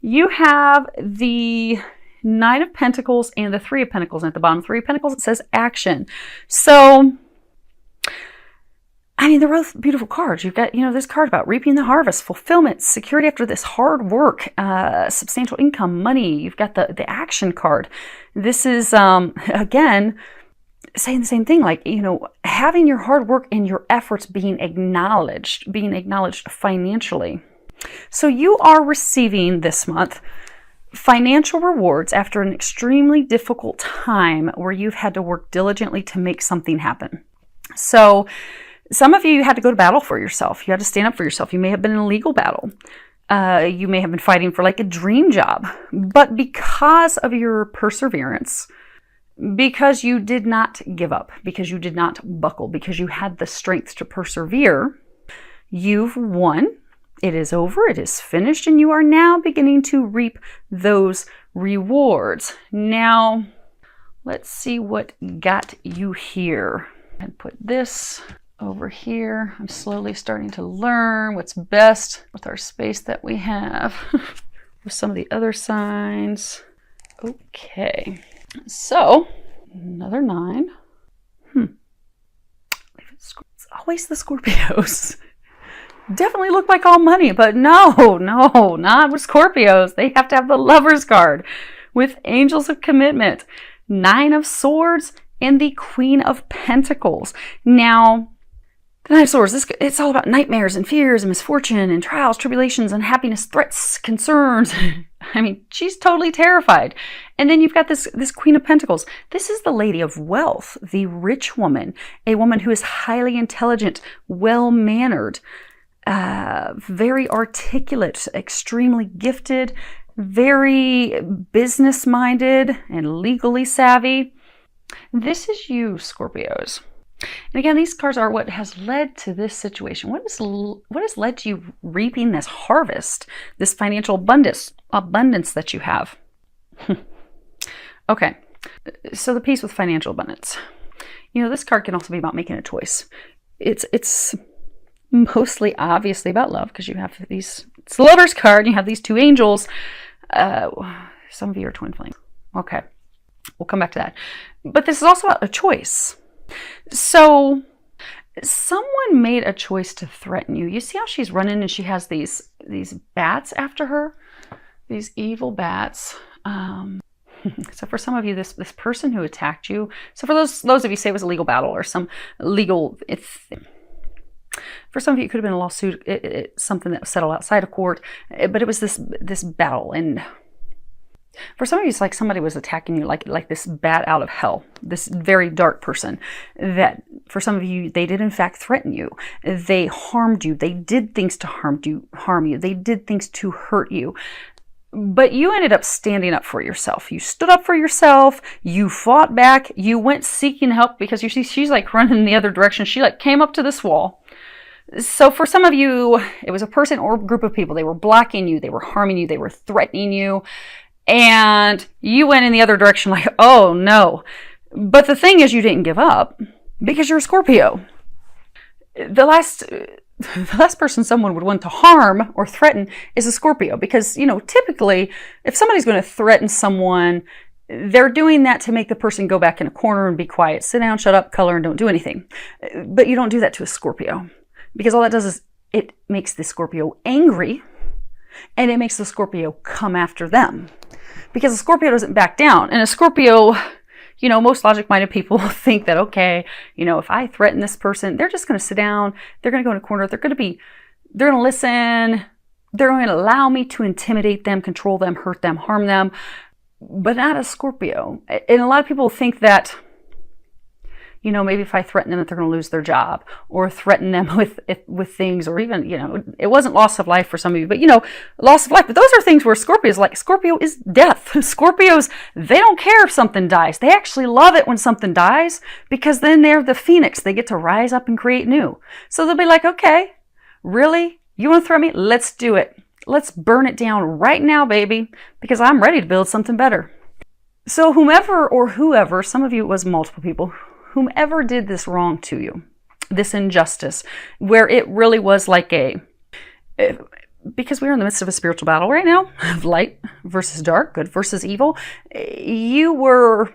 You have the Nine of Pentacles and the Three of Pentacles. And at the bottom, Three of Pentacles, it says action. So, I mean, they're both beautiful cards. You've got, this card about reaping the harvest, fulfillment, security after this hard work, substantial income, money. You've got the action card. This is, again, saying the same thing, like, having your hard work and your efforts being acknowledged financially. So you are receiving this month financial rewards after an extremely difficult time where you've had to work diligently to make something happen. So some of you had to go to battle for yourself. You had to stand up for yourself. You may have been in a legal battle. You may have been fighting for like a dream job. But because of your perseverance, because you did not give up, because you did not buckle, because you had the strength to persevere, you've won. It is over. It is finished. And you are now beginning to reap those rewards. Now, let's see what got you here. And put this over here. I'm slowly starting to learn what's best with our space that we have with some of the other signs. Okay, so another 9. It's always the Scorpios. Definitely look like all money, but no, not with Scorpios. They have to have the Lover's card with Angels of Commitment, 9 of Swords, and the Queen of Pentacles. Now, the Nine of Swords, it's all about nightmares and fears and misfortune and trials, tribulations, unhappiness, threats, concerns. I mean, she's totally terrified. And then you've got this Queen of Pentacles. This is the Lady of Wealth, the rich woman, a woman who is highly intelligent, well-mannered, very articulate, extremely gifted, very business-minded, and legally savvy. This is you, Scorpios. And again, these cards are what has led to this situation. What has led to you reaping this harvest, this financial abundance that you have? Okay, so the piece with financial abundance. This card can also be about making a choice. It's mostly obviously about love because you have it's the Lover's card and you have these 2 angels. Some of you are twin flames. Okay, we'll come back to that. But this is also about a choice. So someone made a choice to threaten you. You see how she's running and she has these bats after her? These evil bats. So for some of you, this person who attacked you, so for those of you say it was a legal battle or some legal, for some of you it could have been a lawsuit, something that was settled outside of court, but it was this battle. And for some of you, it's like somebody was attacking you like this bat out of hell, this very dark person that for some of you, they did in fact threaten you. They harmed you. They did things to harm you. They did things to hurt you. But you ended up standing up for yourself. You stood up for yourself. You fought back. You went seeking help because you see she's like running in the other direction. She like came up to this wall. So for some of you, it was a person or group of people. They were blocking you. They were harming you. They were threatening you. And you went in the other direction like, oh no. But the thing is, you didn't give up because you're a Scorpio. The last person someone would want to harm or threaten is a Scorpio because, typically if somebody's going to threaten someone, they're doing that to make the person go back in a corner and be quiet, sit down, shut up, color, and don't do anything. But you don't do that to a Scorpio because all that does is it makes the Scorpio angry and it makes the Scorpio come after them because a Scorpio doesn't back down. And a Scorpio, most logic-minded people think that, okay, if I threaten this person, they're just going to sit down. They're going to go in a corner. They're going to listen. They're going to allow me to intimidate them, control them, hurt them, harm them, but not a Scorpio. And a lot of people think that, maybe if I threaten them that they're going to lose their job or threaten them with things, or even, it wasn't loss of life for some of you, but loss of life. But those are things where Scorpio is death. Scorpios, they don't care if something dies. They actually love it when something dies because then they're the phoenix. They get to rise up and create new. So they'll be like, okay, really? You want to threaten me? Let's do it. Let's burn it down right now, baby, because I'm ready to build something better. So whoever, some of you it was multiple people, whomever did this wrong to you, this injustice, where it really was like because we are in the midst of a spiritual battle right now, of light versus dark, good versus evil. You were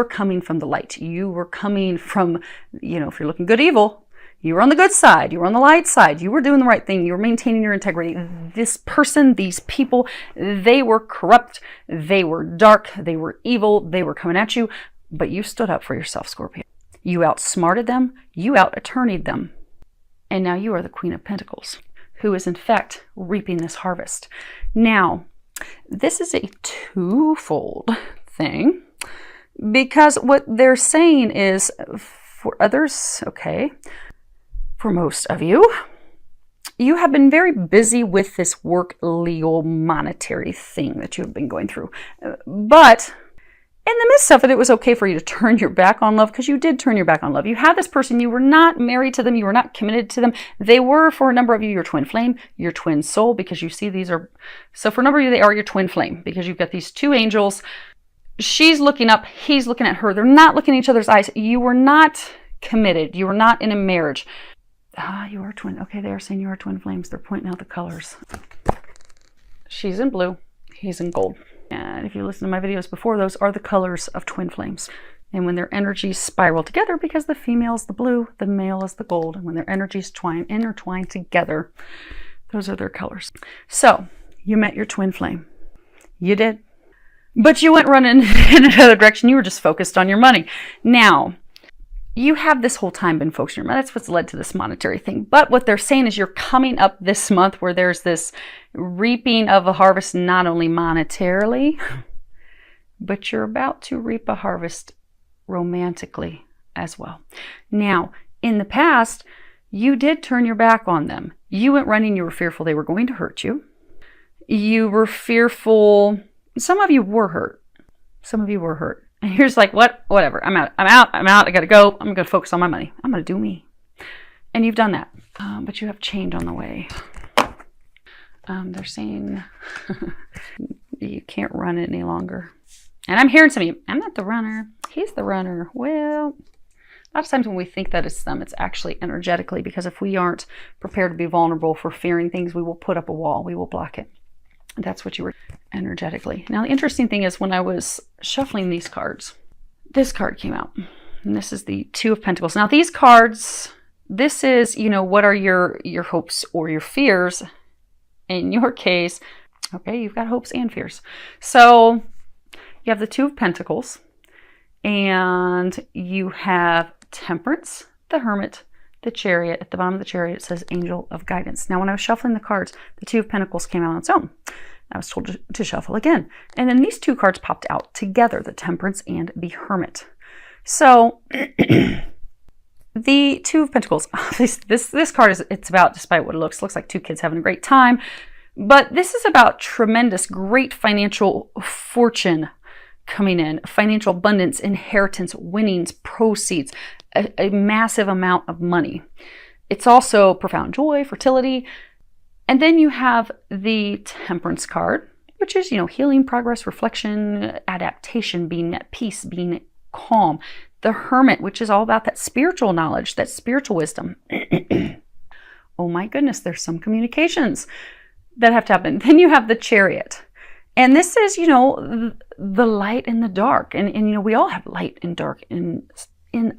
coming from the light. You were coming from, if you're looking good, evil, you were on the good side. You were on the light side. You were doing the right thing. You were maintaining your integrity. This person, these people, they were corrupt. They were dark. They were evil. They were coming at you. But you stood up for yourself, Scorpio. You outsmarted them. You out-attorneyed them. And now you are the Queen of Pentacles, who is in fact reaping this harvest. Now, this is a twofold thing, because what they're saying is, for others, okay, for most of you, you have been very busy with this work, legal, monetary thing that you have been going through. But in the midst of it, it was okay for you to turn your back on love, because you did turn your back on love. You had this person, you were not married to them, you were not committed to them. They were, for a number of you, your twin flame, your twin soul, because you see these are, so for a number of you, they are your twin flame, because you've got these two angels. She's looking up, he's looking at her. They're not looking in each other's eyes. You were not committed. You were not in a marriage. You are twin. Okay, they are saying you are twin flames. They're pointing out the colors. She's in blue. He's in gold. And if you listen to my videos before, those are the colors of twin flames. And when their energies spiral together, because the female is the blue, the male is the gold, and when their energies intertwine together, those are their colors. So, you met your twin flame. You did. But you went running in another direction. You were just focused on your money. Now, you have this whole time been focused on your money. That's what's led to this monetary thing. But what they're saying is you're coming up this month where there's this reaping of a harvest, not only monetarily, but you're about to reap a harvest romantically as well. Now, in the past, you did turn your back on them. You went running. You were fearful they were going to hurt you. You were fearful. Some of you were hurt. Some of you were hurt. And you're just like, whatever. I'm out. I got to go. I'm going to focus on my money. I'm going to do me. And you've done that. But you have change on the way. They're saying you can't run it any longer. And I'm hearing some of you, I'm not the runner. He's the runner. Well, a lot of times when we think that it's them, it's actually energetically, because if we aren't prepared to be vulnerable for fearing things, we will put up a wall. We will block it. That's what you were energetically. Now, the interesting thing is when I was shuffling these cards, this card came out. And this is the Two of Pentacles. Now, these cards, this is, what are your hopes or your fears? In your case, okay, you've got hopes and fears. So you have the Two of Pentacles, and you have Temperance, the Hermit, the Chariot. At the bottom of the Chariot, it says Angel of Guidance. Now, when I was shuffling the cards, the Two of Pentacles came out on its own. I was told to shuffle again. And then these two cards popped out together, the Temperance and the Hermit. So, the Two of Pentacles, this card it's about, despite what it looks like two kids having a great time. But this is about tremendous, great financial fortune coming in, financial abundance, inheritance, winnings, proceeds, a massive amount of money. It's also profound joy, fertility. And then you have the Temperance card, which is, healing, progress, reflection, adaptation, being at peace, being calm. The Hermit, which is all about that spiritual knowledge, that spiritual wisdom. Oh my goodness, there's some communications that have to happen. Then you have the Chariot. And this is, the light and the dark. And we all have light and dark in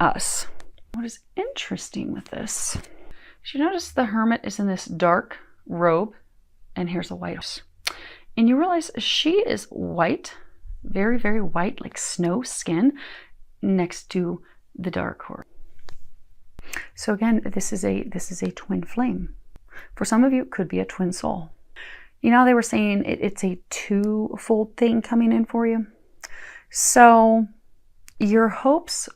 us. What is interesting with this? Did you notice the Hermit is in this dark robe, and here's a white horse. And you realize she is white, very, very white, like snow skin, next to the dark horse. So again, this is a twin flame. For some of you, it could be a twin soul. They were saying it's a twofold thing coming in for you. So your hopes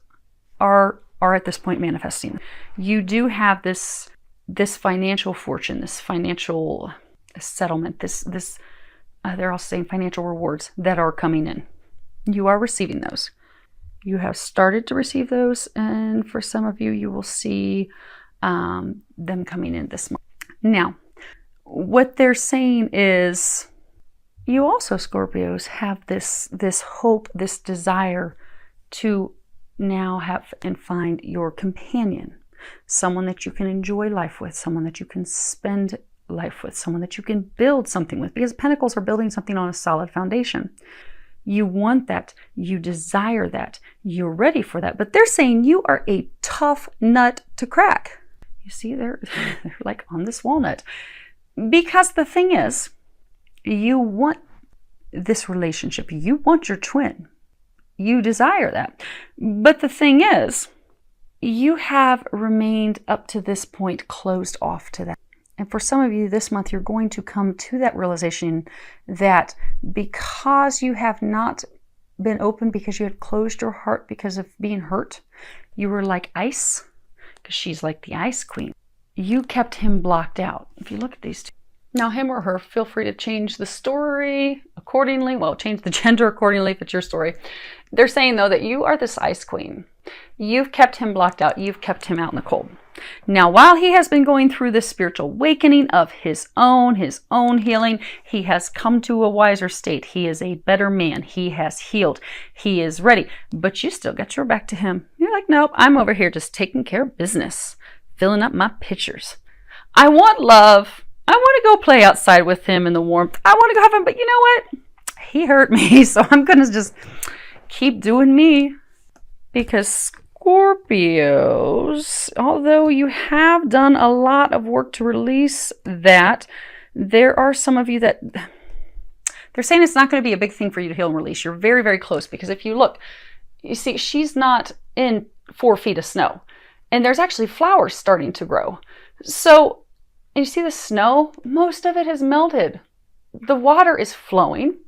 are at this point manifesting. You do have this financial fortune, this financial settlement, they're also saying financial rewards that are coming in. You are receiving those. You have started to receive those, and for some of you, you will see them coming in this month. Now, what they're saying is you also, Scorpios, have this hope, this desire to now have and find your companion, someone that you can enjoy life with, someone that you can spend life with, someone that you can build something with, because Pentacles are building something on a solid foundation. You want that. You desire that. You're ready for that. But they're saying you are a tough nut to crack. You see, they're like on this walnut. Because the thing is, you want this relationship. You want your twin. You desire that. But the thing is, you have remained up to this point closed off to that. And for some of you this month, you're going to come to that realization that because you have not been open, because you had closed your heart because of being hurt, you were like ice, because she's like the ice queen. You kept him blocked out. If you look at these two. Now, him or her, feel free to change the story accordingly. Well, change the gender accordingly if it's your story. They're saying, though, that you are this ice queen. You've kept him blocked out. You've kept him out in the cold. Now, while he has been going through this spiritual awakening of his own healing, he has come to a wiser state. He is a better man. He has healed. He is ready. But you still got your back to him. You're like, nope, I'm over here just taking care of business, filling up my pitchers. I want love. I want to go play outside with him in the warmth. I want to go have him, but you know what? He hurt me, so I'm going to just keep doing me. Because Scorpios, although you have done a lot of work to release that, there are some of you that they're saying it's not going to be a big thing for you to heal and release. You're very, very close, because if you look, you see, she's not in 4 feet of snow, and there's actually flowers starting to grow. So you see the snow, most of it has melted. The water is flowing.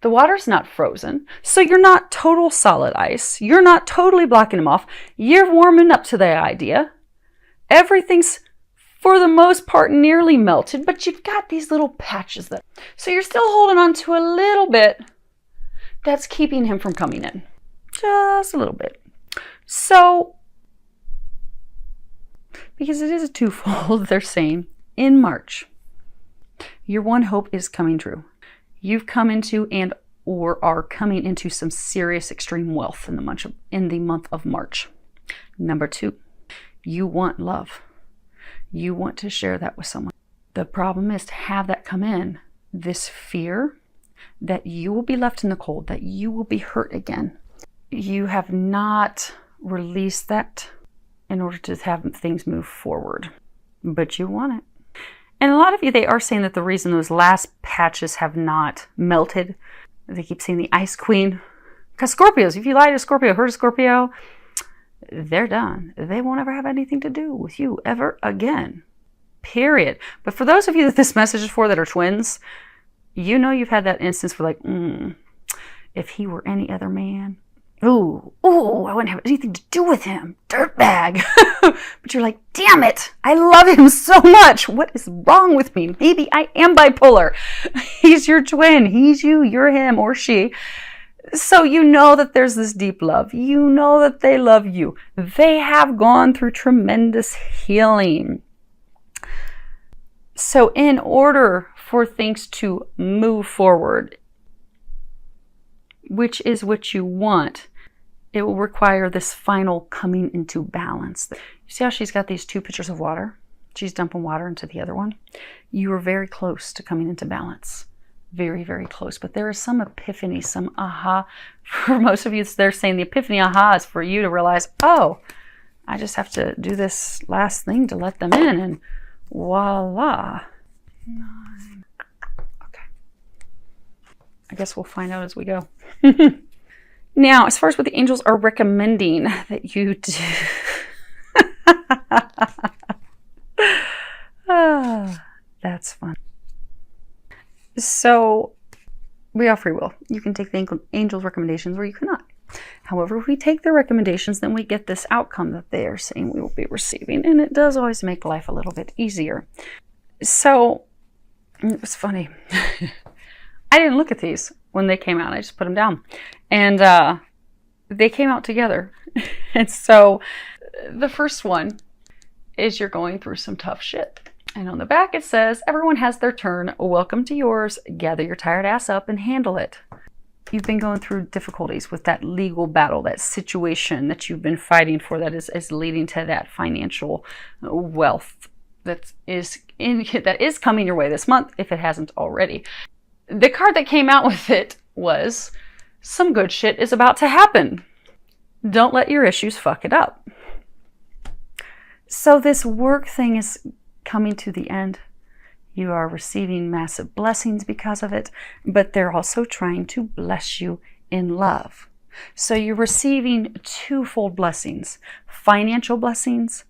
The water's not frozen. So you're not total solid ice. You're not totally blocking them off. You're warming up to the idea. Everything's, for the most part, nearly melted, but you've got these little patches that, so you're still holding on to a little bit that's keeping him from coming in. Just a little bit. So, because it is a twofold, they're saying, in March, your one hope is coming true. You've come into and or are coming into some serious extreme wealth in the month of March. Number 2, you want love. You want to share that with someone. The problem is to have that come in, this fear that you will be left in the cold, that you will be hurt again. You have not released that in order to have things move forward, but you want it. And a lot of you, they are saying that the reason those last patches have not melted, they keep saying the ice queen, because Scorpios, if you lie to Scorpio, hurt a Scorpio, they're done. They won't ever have anything to do with you ever again, period. But for those of you that this message is for that are twins, you know you've had that instance where like, if he were any other man, ooh, I wouldn't have anything to do with him. Dirtbag. But you're like, damn it. I love him so much. What is wrong with me? Maybe I am bipolar. He's your twin. He's you. You're him or she. So you know that there's this deep love. You know that they love you. They have gone through tremendous healing. So in order for things to move forward, which is what you want, it will require this final coming into balance. You see how she's got these 2 pitchers of water? She's dumping water into the other one. You are very close to coming into balance. Very, very close. But there is some epiphany, some aha. For most of you, they're saying the epiphany aha is for you to realize, oh, I just have to do this last thing to let them in, and voila. 9. Okay. I guess we'll find out as we go. Now, as far as what the angels are recommending that you do. That's fun. So, we have free will. You can take the angels' recommendations or you cannot. However, if we take their recommendations, then we get this outcome that they are saying we will be receiving. And it does always make life a little bit easier. So, it was funny. I didn't look at these when they came out. I just put them down. And they came out together. And so the first one is you're going through some tough shit. And on the back it says, everyone has their turn. Welcome to yours. Gather your tired ass up and handle it. You've been going through difficulties with that legal battle, that situation that you've been fighting for that is leading to that financial wealth. that is coming your way this month, if it hasn't already. The card that came out with it was, some good shit is about to happen. Don't let your issues fuck it up. So this work thing is coming to the end. You are receiving massive blessings because of it, but they're also trying to bless you in love. So you're receiving twofold blessings: financial blessings,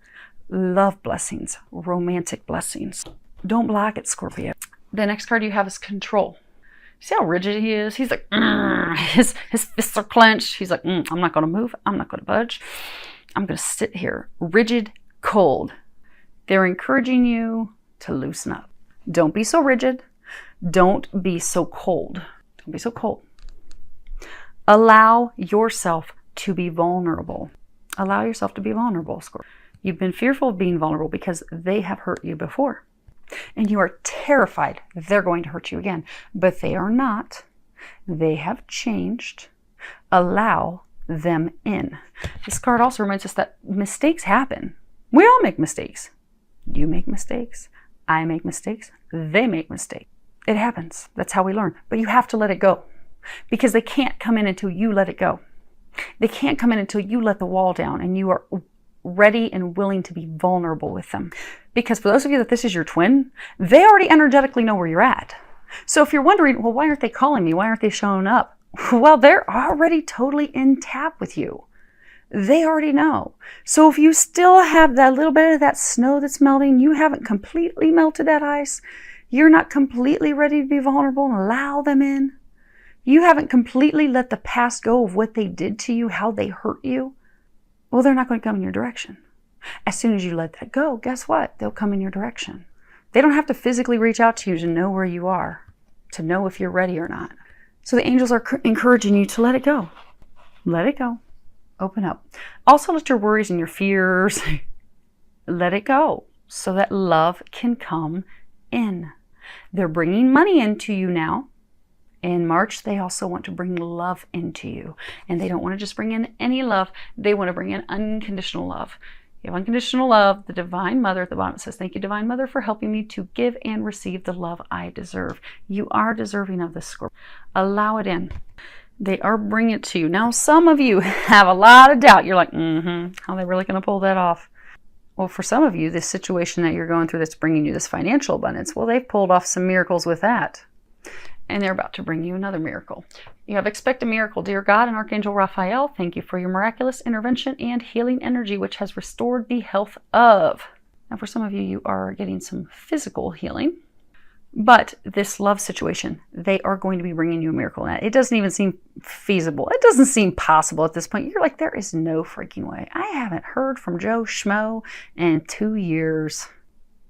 love blessings, romantic blessings. Don't block it, Scorpio. The next card you have is control. See how rigid he is? He's like, his fists are clenched. He's like, I'm not going to move. I'm not going to budge. I'm going to sit here, rigid, cold. They're encouraging you to loosen up. Don't be so rigid. Don't be so cold. Don't be so cold. Allow yourself to be vulnerable. Allow yourself to be vulnerable, Scorpio. You've been fearful of being vulnerable because they have hurt you before. And you are terrified they're going to hurt you again. But they are not. They have changed. Allow them in. This card also reminds us that mistakes happen. We all make mistakes. You make mistakes. I make mistakes. They make mistakes. It happens. That's how we learn. But you have to let it go. Because they can't come in until you let it go. They can't come in until you let the wall down and you are ready and willing to be vulnerable with them. Because for those of you that this is your twin, they already energetically know where you're at. So if you're wondering, well, why aren't they calling me? Why aren't they showing up? Well, they're already totally in tap with you. They already know. So if you still have that little bit of that snow that's melting, you haven't completely melted that ice, you're not completely ready to be vulnerable and allow them in, you haven't completely let the past go of what they did to you, how they hurt you, well, they're not going to come in your direction. As soon as you let that go, guess what? They'll come in your direction. They don't have to physically reach out to you to know where you are, to know if you're ready or not. So the angels are encouraging you to let it go. Let it go. Open up. Also, let your worries and your fears, let it go so that love can come in. They're bringing money into you now. In March, they also want to bring love into you. And they don't want to just bring in any love. They want to bring in unconditional love. You have unconditional love. The Divine Mother at the bottom says, thank you, Divine Mother, for helping me to give and receive the love I deserve. You are deserving of this, Scorpio. Allow it in. They are bringing it to you. Now, some of you have a lot of doubt. You're like, how are they really going to pull that off? Well, for some of you, this situation that you're going through that's bringing you this financial abundance, well, they've pulled off some miracles with that. And they're about to bring you another miracle. You have expect a miracle. Dear God and Archangel Raphael, thank you for your miraculous intervention and healing energy, which has restored the health of. Now, for some of you, you are getting some physical healing. But this love situation, they are going to be bringing you a miracle. Now, it doesn't even seem feasible. It doesn't seem possible at this point. You're like, there is no freaking way. I haven't heard from Joe Schmo in 2 years.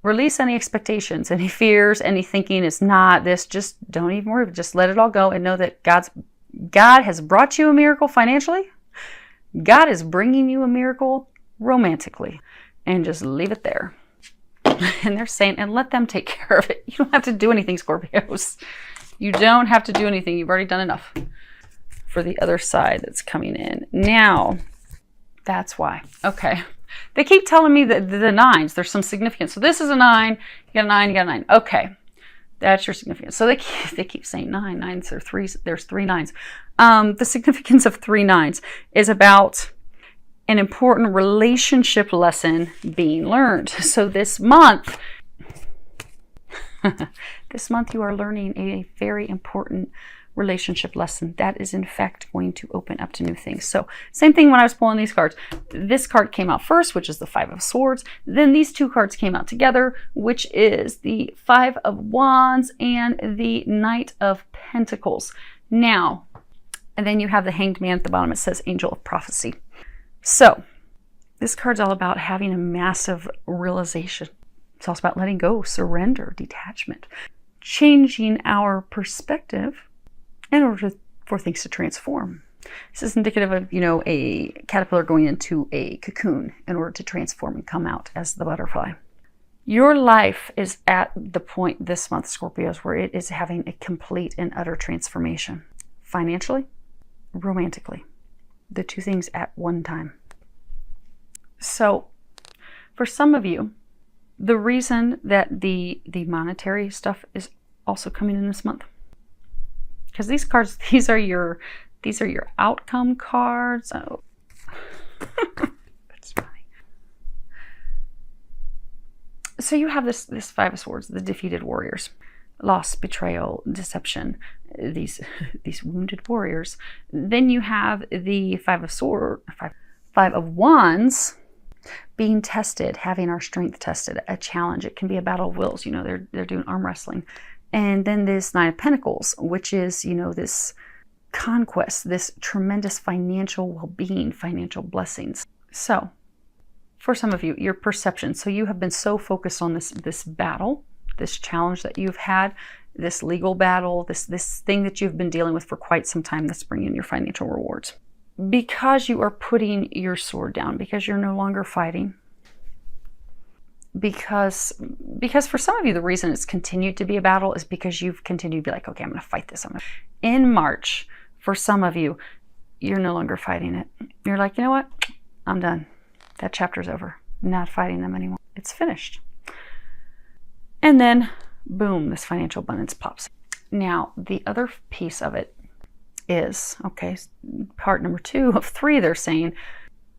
Release any expectations, any fears, any thinking it's not this. Just don't even worry. Just let it all go and know that God has brought you a miracle financially. God is bringing you a miracle romantically. And just leave it there. And they're saying, and let them take care of it. You don't have to do anything, Scorpios. You don't have to do anything. You've already done enough for the other side that's coming in. Now, that's why. Okay. They keep telling me that the nines, there's some significance. So this is a 9, you got a 9, you got a 9. Okay, that's your significance. So they keep saying 9, 9s are 3s, there's 3 9s. The significance of 3 9s is about an important relationship lesson being learned. So this month, you are learning a very important relationship lesson that is in fact going to open up to new things. So same thing when I was pulling these cards. This card came out first, which is the 5 of Swords. Then these 2 cards came out together, which is the 5 of Wands and the Knight of Pentacles. Now, and then you have the Hanged Man at the bottom. It says Angel of Prophecy. So this card's all about having a massive realization. It's also about letting go, surrender, detachment, changing our perspective in order for things to transform. This is indicative of, a caterpillar going into a cocoon in order to transform and come out as the butterfly. Your life is at the point this month, Scorpios, where it is having a complete and utter transformation. Financially, romantically. The 2 things at one time. So, for some of you, The reason that the monetary stuff is also coming in this month, because these cards, these are your outcome cards. Oh, that's funny. So you have this Five of Swords, the defeated warriors, loss, betrayal, deception, these wounded warriors. Then you have the Five of Wands, being tested, having our strength tested, a challenge. It can be a battle of wills. They're doing arm wrestling. And then this Nine of Pentacles, which is, this conquest, this tremendous financial well-being, financial blessings. So for some of you, your perception. So you have been so focused on this battle, this challenge that you've had, this legal battle, this thing that you've been dealing with for quite some time that's bringing your financial rewards. Because you are putting your sword down, because you're no longer fighting, because for some of you, the reason it's continued to be a battle is because you've continued to be like, okay, I'm going to fight this. In March, for some of you, you're no longer fighting it. You're like, you know what? I'm done. That chapter's over. I'm not fighting them anymore. It's finished. And then, boom, this financial abundance pops. Now, the other piece of it is, okay, part number 2 of 3, they're saying,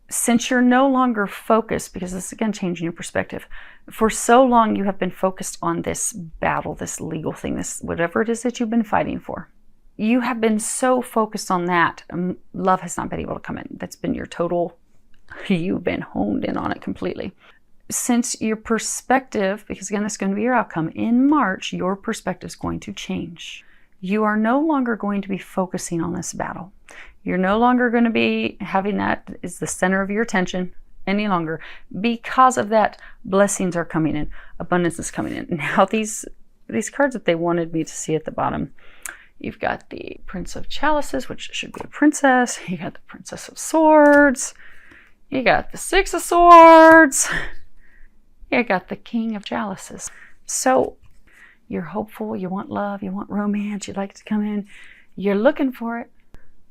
since you're no longer focused, because this is again changing your perspective, for so long you have been focused on this battle, this legal thing, this whatever it is that you've been fighting for. You have been so focused on that, love has not been able to come in. That's been your total, you've been honed in on it completely. Since your perspective, because again, this is going to be your outcome, in March, your perspective is going to change. You are no longer going to be focusing on this battle. You're no longer going to be having that as the center of your attention any longer. Because of that, blessings are coming in. Abundance is coming in. Now, these cards that they wanted me to see at the bottom, you've got the Prince of Chalices, which should be a princess. You got the Princess of Swords. You got the Six of Swords. You got the King of Chalices. So you're hopeful, you want love, you want romance, you'd like to come in, you're looking for it,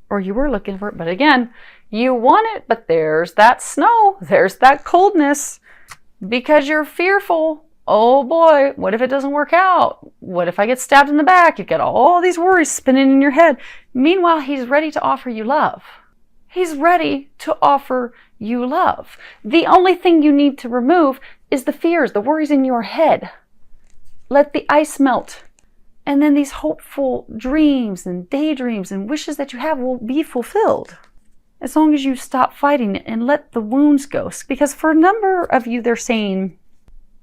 or you were looking for it, but again, you want it, but there's that snow, there's that coldness, because you're fearful. Oh boy, what if it doesn't work out? What if I get stabbed in the back? You get all these worries spinning in your head. Meanwhile, he's ready to offer you love. He's ready to offer you love. The only thing you need to remove is the fears, the worries in your head. Let the ice melt. And then these hopeful dreams and daydreams and wishes that you have will be fulfilled. As long as you stop fighting it and let the wounds go. Because for a number of you, they're saying,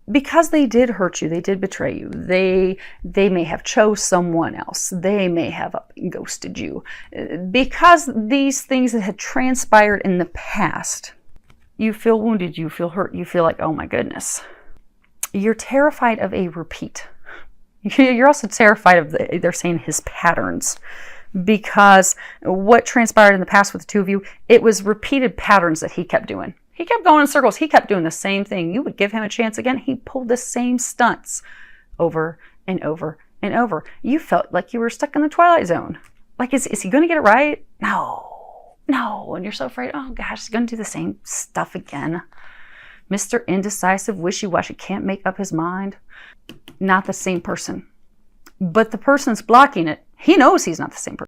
because they did hurt you, they did betray you, they may have chose someone else, they may have ghosted you. Because these things that had transpired in the past, you feel wounded, you feel hurt, you feel like, oh my goodness. You're terrified of a repeat. You're also terrified of, they're saying, his patterns. Because what transpired in the past with the two of you, it was repeated patterns that he kept doing. He kept going in circles. He kept doing the same thing. You would give him a chance again. He pulled the same stunts over and over and over. You felt like you were stuck in the Twilight Zone. Like, is he going to get it right? No. And you're so afraid, oh gosh, he's going to do the same stuff again. Mr. Indecisive, wishy-washy, can't make up his mind. Not the same person. But the person's blocking it. He knows he's not the same person.